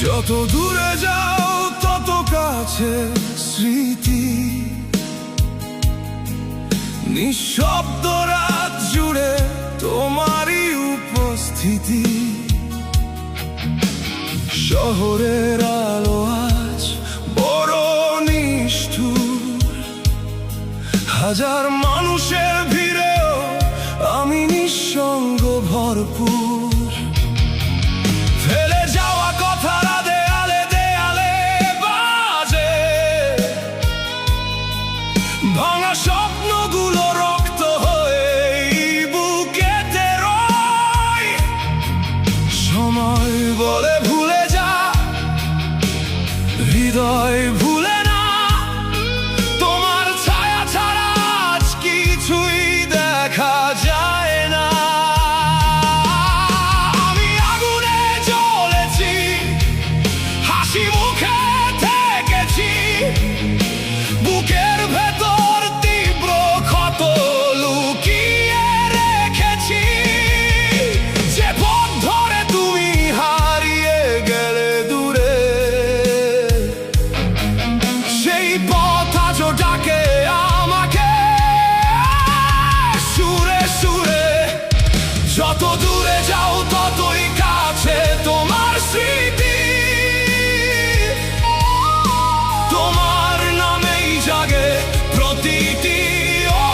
যত দূরে যাও তত কাছে স্মৃতি, নিঃশব্দ রাত জুড়ে তোমারই উপস্থিতি। শহরের আলো আজ বড় নিষ্ঠুর, হাজার মানুষের ভিড়েও আমি নিঃসঙ্গ ভরপুর। ফেলে যাওয়া কথারা দেয়ালে দেয়ালে বাজে, ভাঙা স্বপ্নগুলো রক্ত হয়ে বুকেতে রয়। সময় বলে ভুলে যা, হৃদয় ভুলে না, তোমার ছায়া ছাড়া আজ কিছুই দেখা যায় না। আমি আগুনে জ্বলেছি, হাসি মুখে থেকেছি, বুকের ভেতর তীব্র ক্ষত লুকিয়ে রেখেছি। যে পথ ধরে তুমি হারিয়ে গেলে দূরে, সেই পথ আজও ডাকে আমাকে সুরে সুরে। যত দূরে যাও ততই কাছে তোমার স্মৃতি, তোমার নামেই জাগে প্রতিটি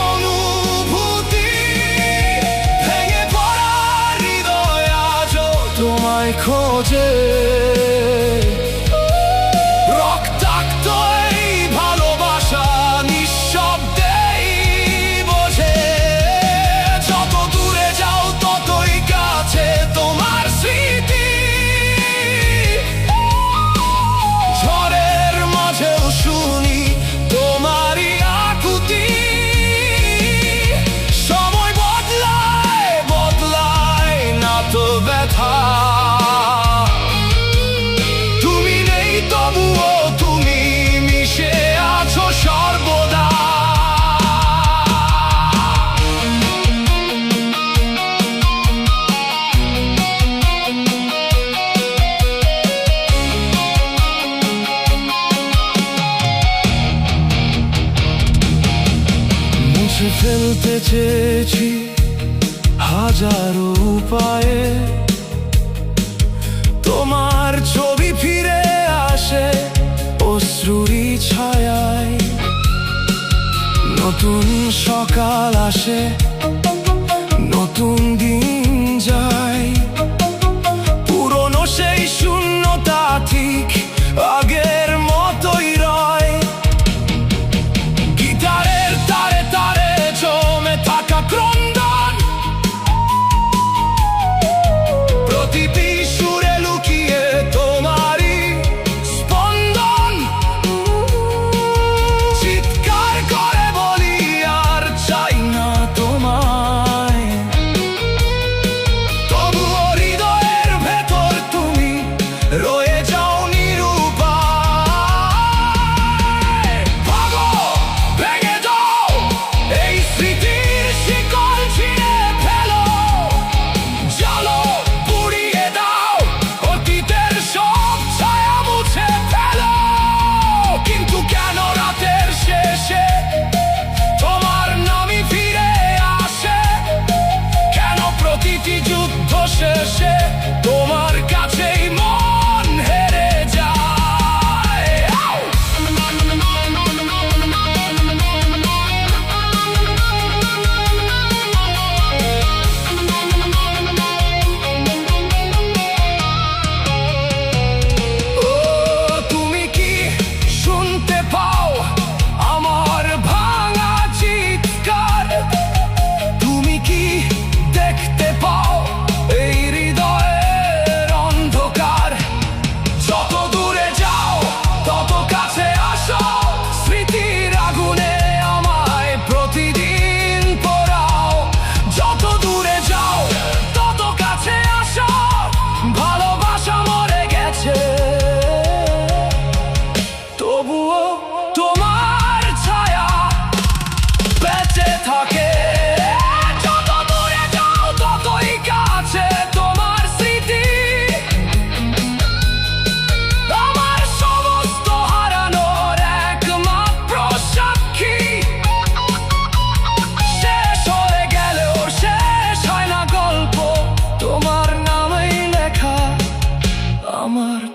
অনুভূতি। ভেঙে পড়া হৃদয় আজও তোমায় খোঁজে, রক্তাক্ত এই ভালোবাসা নিঃশব্দেই বোঝে। যত দূরে যাও ততই কাছে তোমার স্মৃতি, ঝড়ের মাঝেও শুনি তোমারই আকুতি। সময় বদলায় বদলায় না তো ব্যথা, তুমি নেই তবুও তুমি মিশে আছো সর্বদা। মুছে ফেলতে চেয়েছি হাজারো উপায়ে, তোমার ছবি ফিরে আসে অশ্রুরি ছায়ায়। নতুন সকাল আসে, নতুন দিন যায়, পুরনো সেই শূন্যতা ঠিক আগের মতোই রয়। গিটারের তারে তারে জমে থাকা ক্রন্দন, প্রতিটি সুরে লুকিয়ে তোমারই স্পন্দন। চিৎকার করে বলি আর চাই না তোমায়,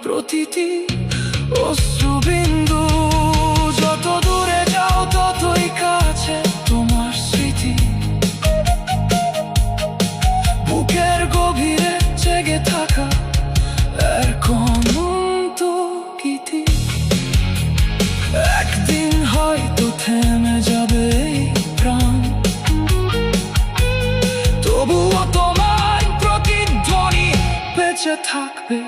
প্রতিটি অশ্রুবিন্দু। যত দূরে যাও ততই কাছে তোমার স্মৃতি, বুকের গভীরে জেগে থাকা এক অনন্ত গীতি। একদিন হয়তো থেমে যাবে এই প্রাণ, তবুও তোমার প্রতিধ্বনি বেঁচে থাকবে।